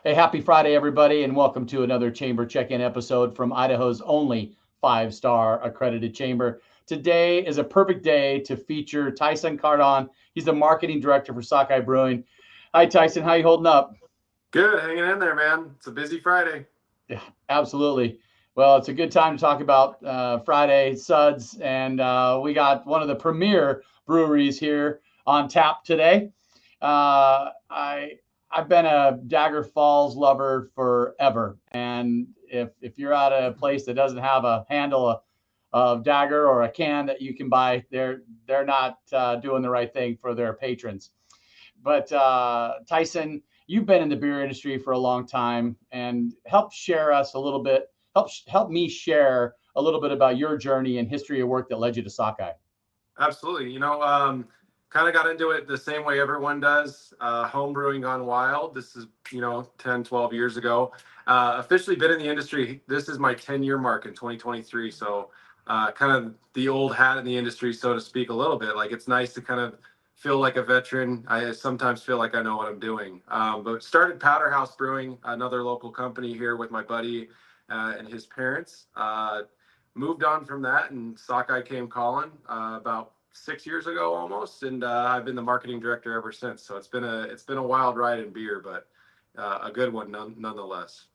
Hey, happy Friday, everybody, and welcome to another Chamber Check-in episode from Idaho's only five-star accredited chamber. Today is a perfect day to feature Tyson Cardon. He's the marketing director for Sockeye Brewing. Hi, Tyson. How you holding up? Good, hanging in there, man. It's a busy Friday. Yeah, absolutely. Well, it's a good time to talk about Friday suds, and we got one of the premier breweries here on tap today. Uh, I I've been a Dagger Falls lover forever, and if you're at a place that doesn't have a handle of Dagger or a can that you can buy, they're not doing the right thing for their patrons. But Tyson, you've been in the beer industry for a long time, and help share us a little bit. Help me share a little bit about your journey and history of work that led you to Sockeye. Absolutely. Kind of got into it the same way everyone does. Home brewing gone wild. This is, 10, 12 years ago. Officially been in the industry. This is my 10-year mark in 2023. So kind of the old hat in the industry, so to speak, a little bit. Like it's nice to kind of feel like a veteran. I sometimes feel like I know what I'm doing. But started Powderhouse Brewing, another local company here with my buddy and his parents. Moved on from that, and Sockeye came calling about 6 years ago almost, and I've been the marketing director ever since. So it's been a wild ride in beer, but a good one nonetheless.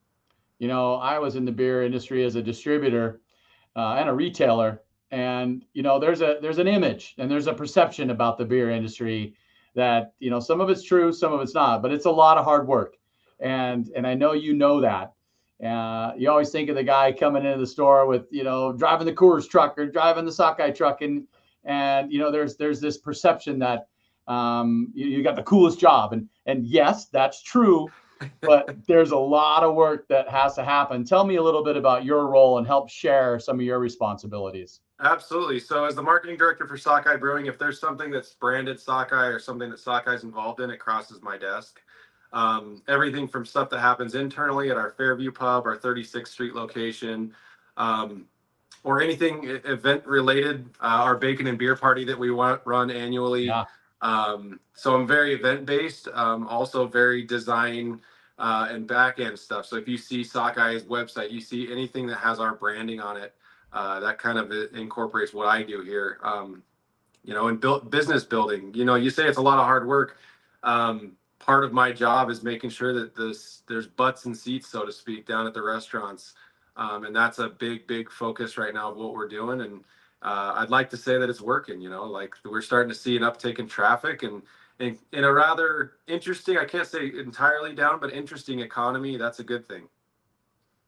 I was in the beer industry as a distributor and a retailer, and there's an image and there's a perception about the beer industry that some of it's true, some of it's not, but it's a lot of hard work, and I know that. You always think of the guy coming into the store with driving the Coors truck or driving the Sockeye truck, and there's this perception that you got the coolest job, and yes, that's true, but there's a lot of work that has to happen. Tell me a little bit about your role and help share some of your responsibilities. Absolutely. So, as the marketing director for Sockeye Brewing, if there's something that's branded Sockeye or something that Sockeye's involved in, it crosses my desk. Everything from stuff that happens internally at our Fairview pub, our 36th Street location, um, or anything event related, our bacon and beer party that we run annually. Yeah. So I'm very event based, also very design and back end stuff. So if you see Sockeye's website, you see anything that has our branding on it, that kind of incorporates what I do here. And business building, you say it's a lot of hard work. Part of my job is making sure that there's butts and seats, so to speak, down at the restaurants. And that's a big focus right now of what we're doing. And I'd like to say that it's working, like we're starting to see an uptick in traffic and in a rather interesting, I can't say entirely down, but interesting economy. That's a good thing.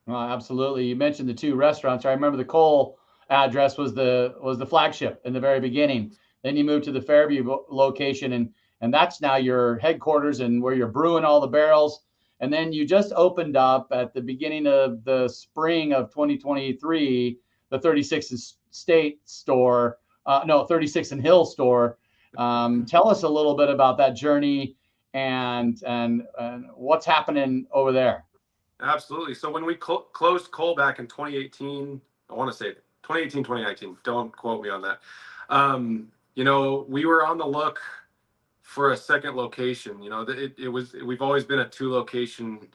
Absolutely. You mentioned the two restaurants. I remember the Cole address was the flagship in the very beginning. Then you moved to the Fairview location, and that's now your headquarters and where you're brewing all the barrels. And then you just opened up at the beginning of the spring of 2023 the 36th State store, no 36th and Hill store. Tell us a little bit about that journey and what's happening over there. Absolutely. So when we closed Cole back in 2018, I want to say 2018, 2019, don't quote me on that. We were on the look for a second location. We've always been a two location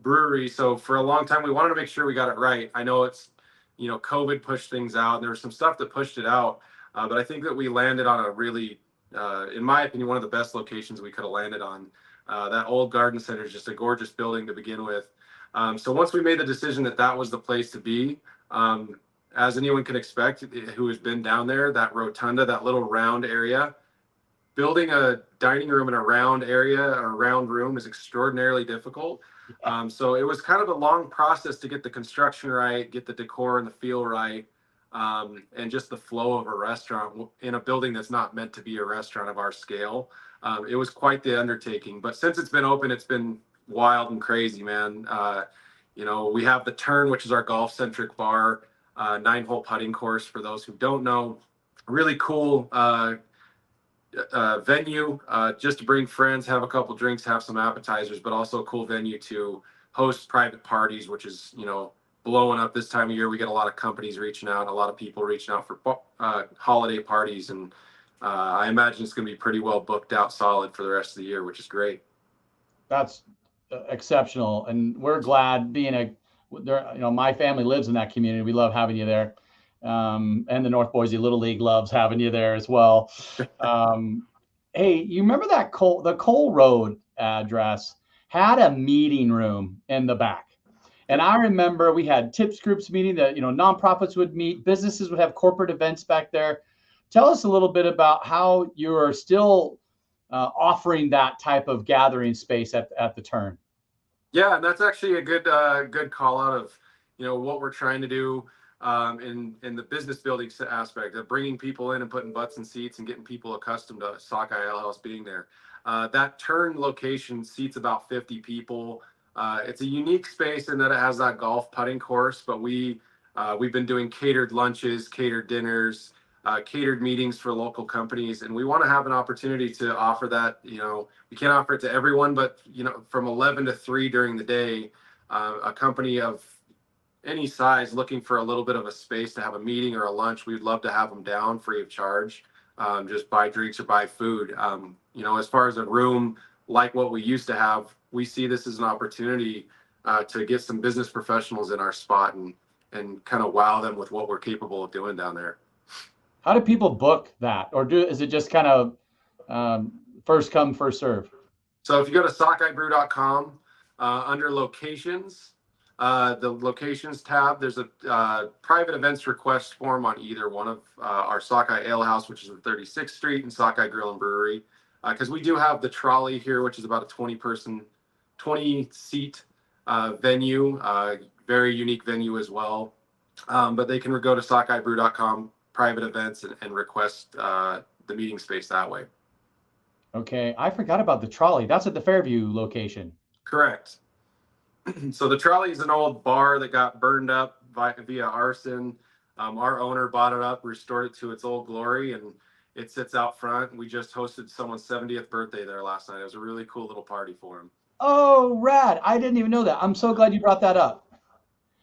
brewery. So for a long time, we wanted to make sure we got it right. I know COVID pushed things out, and there was some stuff that pushed it out. But I think that we landed on a really, in my opinion, one of the best locations we could have landed on. That old garden center is just a gorgeous building to begin with. So once we made the decision that that was the place to be, as anyone can expect who has been down there, that rotunda, that little round area, building a dining room in a round area, a round room is extraordinarily difficult. So it was kind of a long process to get the construction right, get the decor and the feel right, and just the flow of a restaurant in a building that's not meant to be a restaurant of our scale. It was quite the undertaking. But since it's been open, it's been wild and crazy, man. We have the Turn, which is our golf-centric bar, 9-hole putting course for those who don't know. Really cool venue, just to bring friends, have a couple drinks, have some appetizers, but also a cool venue to host private parties, which is, blowing up this time of year. We get a lot of companies reaching out, a lot of people reaching out for holiday parties, and I imagine it's going to be pretty well booked out solid for the rest of the year, which is great. That's exceptional, and we're glad being a there. You know, my family lives in that community. We love having you there, and the North Boise Little League loves having you there as well. Um, hey, you remember that the Cole Road address had a meeting room in the back. And Yep. I remember we had tips groups meeting that, nonprofits would meet, businesses would have corporate events back there. Tell us a little bit about how you are still offering that type of gathering space at the turn. Yeah, and that's actually a good call out of what we're trying to do in the business building aspect of bringing people in and putting butts in seats and getting people accustomed to Sockeye Ale House being there. That turn location seats about 50 people. It's a unique space in that it has that golf putting course, but we've been doing catered lunches, catered dinners, catered meetings for local companies, and we want to have an opportunity to offer that. We can't offer it to everyone, but from 11 to 3 during the day, a company of any size looking for a little bit of a space to have a meeting or a lunch, we'd love to have them down free of charge. Just buy drinks or buy food. As far as a room like what we used to have, we see this as an opportunity to get some business professionals in our spot and kind of wow them with what we're capable of doing down there. How do people book that, or is it just kind of first come first serve? So if you go to sockeyebrew.com, under locations, the locations tab, there's a private events request form on either one of our Sockeye Ale House, which is on 36th Street, and Sockeye Grill and Brewery. Because we do have the trolley here, which is about a 20 seat venue, very unique venue as well. But they can go to sockeyebrew.com, private events, and request the meeting space that way. Okay, I forgot about the trolley. That's at the Fairview location. Correct. So the trolley is an old bar that got burned up via arson. Our owner bought it up, restored it to its old glory, and it sits out front. We just hosted someone's 70th birthday there last night. It was a really cool little party for him. Oh, rad. I didn't even know that. I'm so glad you brought that up.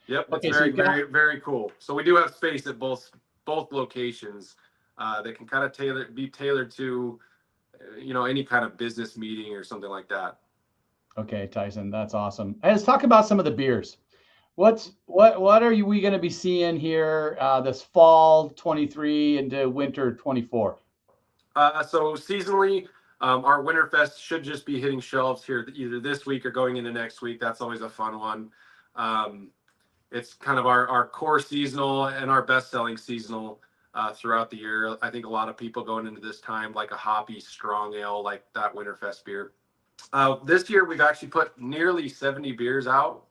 Yep, it's Okay, so very, you've got very, very cool. So we do have space at both locations that can kind of be tailored to any kind of business meeting or something like that. Okay, Tyson, that's awesome. And let's talk about some of the beers. What are we going to be seeing here this fall 23 into winter 24? So seasonally, our Winterfest should just be hitting shelves here either this week or going into next week. That's always a fun one. It's kind of our core seasonal and our best-selling seasonal throughout the year. I think a lot of people going into this time like a hoppy, strong ale like that Winterfest beer. This year, we've actually put nearly 70 beers out.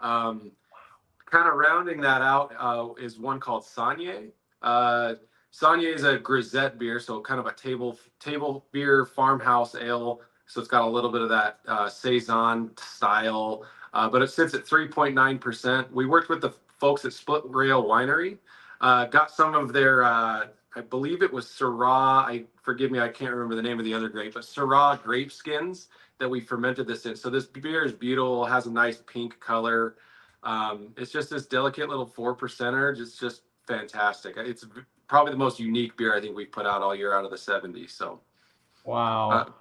Kind of rounding that out is one called Saunier. Saunier is a grisette beer, so kind of a table beer farmhouse ale. So it's got a little bit of that saison style, but it sits at 3.9%. We worked with the folks at Split Rail Winery, got some of their, I believe it was Syrah. Forgive me, I can't remember the name of the other grape, but Syrah grape skins that we fermented this in. So this beer is beautiful, has a nice pink color. It's just this delicate little 4%er. It's just fantastic. It's probably the most unique beer I think we've put out all year out of the 70s. So, Wow.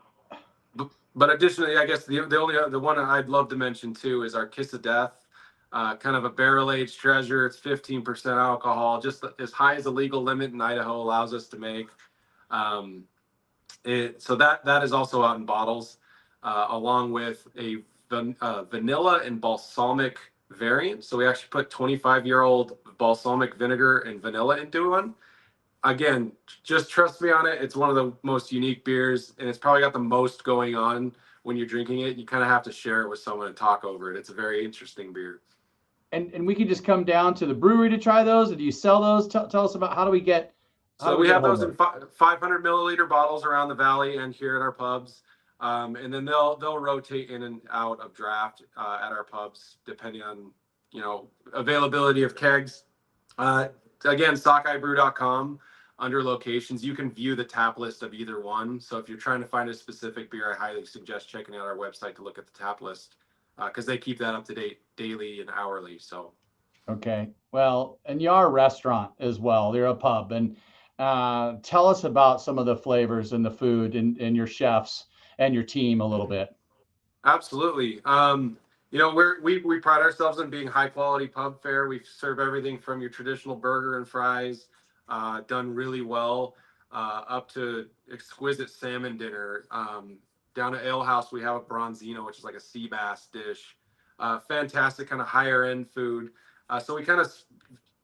But additionally, I guess the one I'd love to mention too is our Kiss of Death, kind of a barrel aged treasure. It's 15% alcohol, just as high as the legal limit in Idaho allows us to make. So that is also out in bottles, along with a vanilla and balsamic variant. So we actually put 25-year-old balsamic vinegar and vanilla into one. Again, just trust me on it. It's one of the most unique beers, and it's probably got the most going on when you're drinking it. You kind of have to share it with someone and talk over it. It's a very interesting beer. And we can just come down to the brewery to try those. Or do you sell those? Tell us about how do we get. So we have those in 500 milliliter bottles around the valley and here at our pubs. And then they'll rotate in and out of draft at our pubs depending on availability of kegs. Again, sockeyebrew.com, under locations, you can view the tap list of either one. So if you're trying to find a specific beer, I highly suggest checking out our website to look at the tap list because they keep that up to date daily and hourly. So Okay, well, and you are a restaurant as well. You're a pub, and tell us about some of the flavors and the food and your chefs and your team a little bit. Absolutely. We pride ourselves on being high quality pub fare. We serve everything from your traditional burger and fries, done really well, up to exquisite salmon dinner. Down at Ale House, we have a bronzino, which is like a sea bass dish. Fantastic kind of higher end food. So we kind of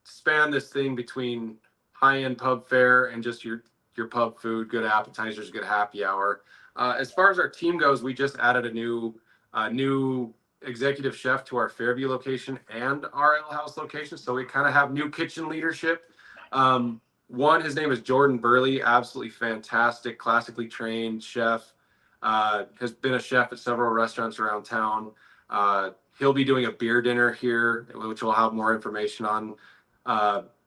span this thing between high end pub fare and just your pub food, good appetizers, good happy hour. As far as our team goes, we just added a new executive chef to our Fairview location and our Ale House location. So we kind of have new kitchen leadership. His name is Jordan Burley, absolutely fantastic, classically trained chef. Has been a chef at several restaurants around town. He'll be doing a beer dinner here, which we'll have more information on.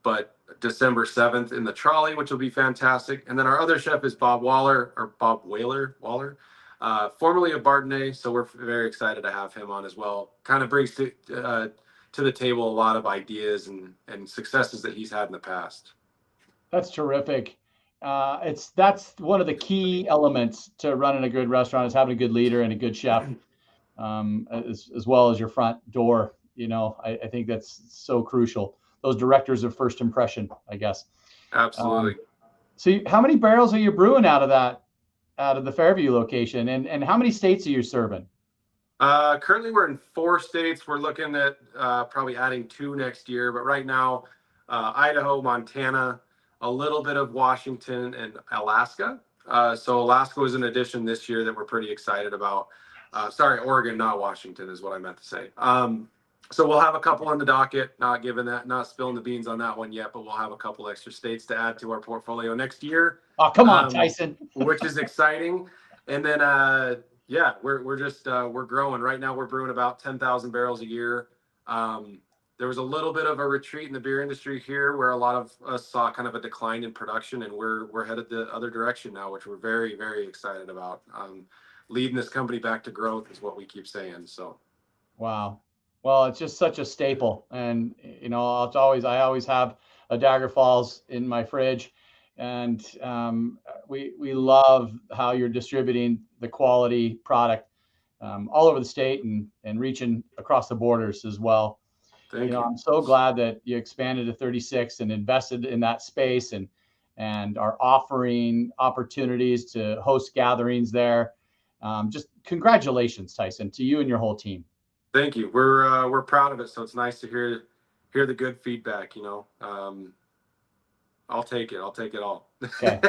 But December 7th in the trolley, which will be fantastic. And then our other chef is Bob Waller, formerly of Bardenay. So we're very excited to have him on as well. Kind of brings to the table a lot of ideas and successes that he's had in the past. That's terrific. That's one of the key elements to running a good restaurant is having a good leader and a good chef, as well as your front door. I think that's so crucial. Those directors of first impression, I guess. Absolutely. So how many barrels are you brewing out of the Fairview location, and how many states are you serving? Currently, we're in 4 states. We're looking at probably adding 2 next year. But right now, Idaho, Montana, a little bit of Washington, and Alaska. So Alaska was an addition this year that we're pretty excited about. Sorry, Oregon, not Washington, is what I meant to say. So we'll have a couple on the docket. Not spilling the beans on that one yet, but we'll have a couple extra states to add to our portfolio next year. Oh, come on, Tyson. Which is exciting. And then, we're growing. Right now, we're brewing about 10,000 barrels a year. There was a little bit of a retreat in the beer industry here, where a lot of us saw kind of a decline in production, and we're headed the other direction now, which we're very, very excited about. Leading this company back to growth is what we keep saying. So, wow. Well, it's just such a staple, and I always have a Dagger Falls in my fridge, and we love how you're distributing the quality product all over the state and reaching across the borders as well. thank you. I'm so glad that you expanded to 36 and invested in that space and are offering opportunities to host gatherings there. Just congratulations, Tyson, to you and your whole team. Thank you. We're proud of it. So it's nice to hear the good feedback. I'll take it. I'll take it all. Okay.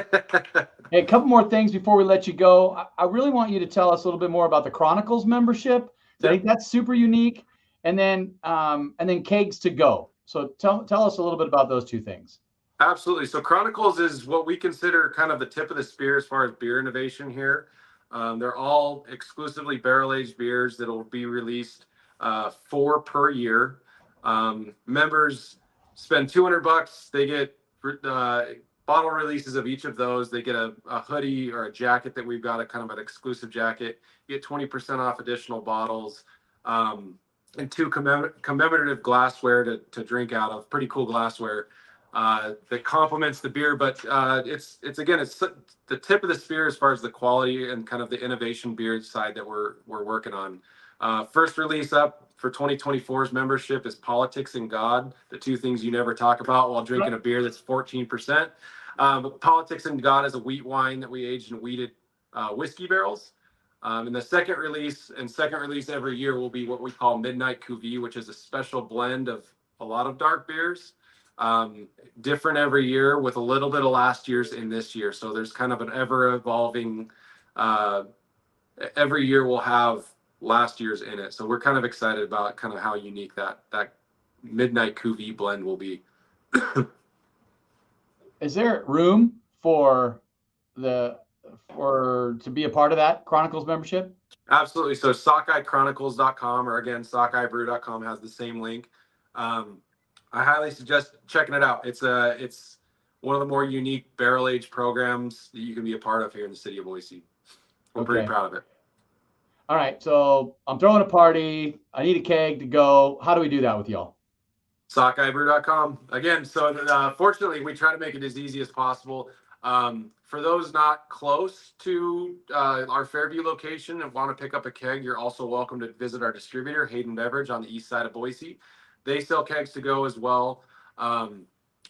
Hey, a couple more things before we let you go. I really want you to tell us a little bit more about the Chronicles membership. I think that's super unique. And then Kegs to Go. So tell us a little bit about those 2 things. Absolutely. So Chronicles is what we consider kind of the tip of the spear as far as beer innovation here. They're all exclusively barrel-aged beers that will be released 4 per year. Members spend $200. They get bottle releases of each of those. They get a hoodie or a jacket that we've got, a kind of an exclusive jacket. You get 20% off additional bottles, and 2 commemorative glassware to drink out of. Pretty cool glassware that complements the beer, but it's the tip of the spear as far as the quality and kind of the innovation beer side that we're working on. First release up for 2024's membership is Politics and God, the 2 things you never talk about while drinking a beer that's 14%. But Politics and God is a wheat wine that we aged in wheated whiskey barrels. And the second release every year will be what we call Midnight Cuvée, which is a special blend of a lot of dark beers. Different every year with a little bit of last year's in this year. So there's kind of an ever evolving, every year we'll have last year's in it. So we're kind of excited about kind of how unique that Midnight Cuvée blend will be. Is there room to be a part of that Chronicles membership? Absolutely. So SockeyeChronicles.com, or again, Sockeyebrew.com has the same link. I highly suggest checking it out. It's one of the more unique barrel-aged programs that you can be a part of here in the city of Boise. We're pretty proud of it. All right. So I'm throwing a party. I need a keg to go. How do we do that with y'all? SockeyeBrew.com. Again, so fortunately, we try to make it as easy as possible. For those not close to our Fairview location and want to pick up a keg, you're also welcome to visit our distributor, Hayden Beverage, on the east side of Boise. They sell kegs to go as well.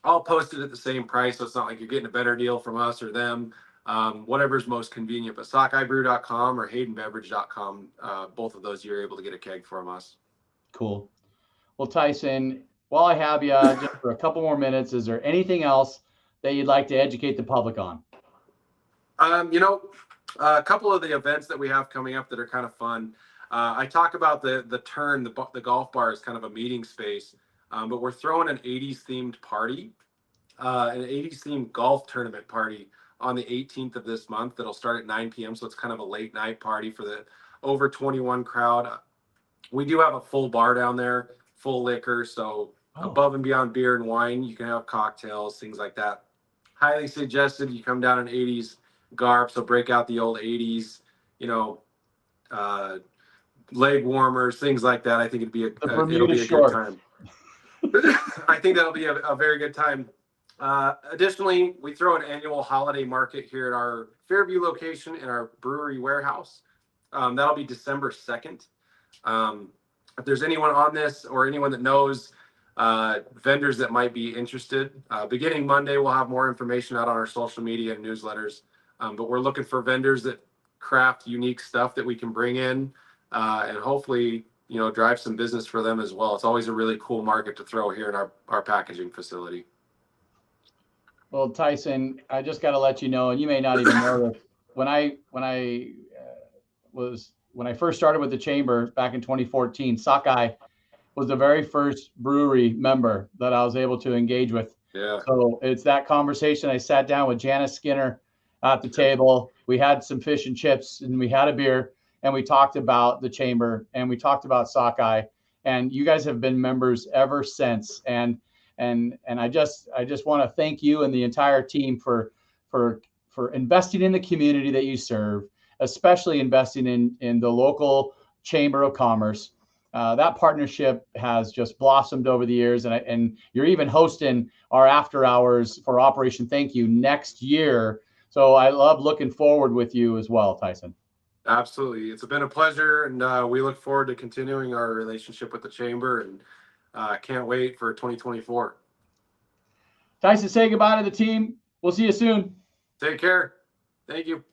All posted at the same price, so it's not like you're getting a better deal from us or them. Whatever's most convenient, but Sockeyebrew.com or HaydenBeverage.com, both of those you're able to get a keg from us. Cool. Well, Tyson, while I have you, just for a couple more minutes, is there anything else that you'd like to educate the public on? A couple of the events that we have coming up that are kind of fun. I talk about the Turn, the golf bar is kind of a meeting space, but we're throwing an 80s themed party, an 80s themed golf tournament party on the 18th of this month. That'll start at 9 p.m. So it's kind of a late night party for the over 21 crowd. We do have a full bar down there, full liquor. So above and beyond beer and wine, you can have cocktails, things like that. Highly suggested you come down in 80s garb. So break out the old 80s, leg warmers, things like that. I think it'll be a good time. I think that'll be a very good time. Additionally, we throw an annual holiday market here at our Fairview location in our brewery warehouse. That'll be December 2nd. If there's anyone on this or anyone that knows vendors that might be interested, beginning Monday, we'll have more information out on our social media and newsletters. But we're looking for vendors that craft unique stuff that we can bring in and hopefully, drive some business for them as well. It's always a really cool market to throw here in our packaging facility. Well, Tyson, I just got to let you know, and you may not even know this. When I first started with the chamber back in 2014, Sockeye was the very first brewery member that I was able to engage with. Yeah. So it's that conversation. I sat down with Janice Skinner at the table. We had some fish and chips, and we had a beer, and we talked about the chamber, and we talked about Sockeye. And you guys have been members ever since. And I just want to thank you and the entire team for investing in the community that you serve, especially investing in the local Chamber of Commerce. That partnership has just blossomed over the years, and you're even hosting our after hours for Operation Thank You next year. So I love looking forward with you as well, Tyson. Absolutely. It's been a pleasure, and we look forward to continuing our relationship with the Chamber, and can't wait for 2024. Tyson, say goodbye to the team. We'll see you soon. Take care. Thank you.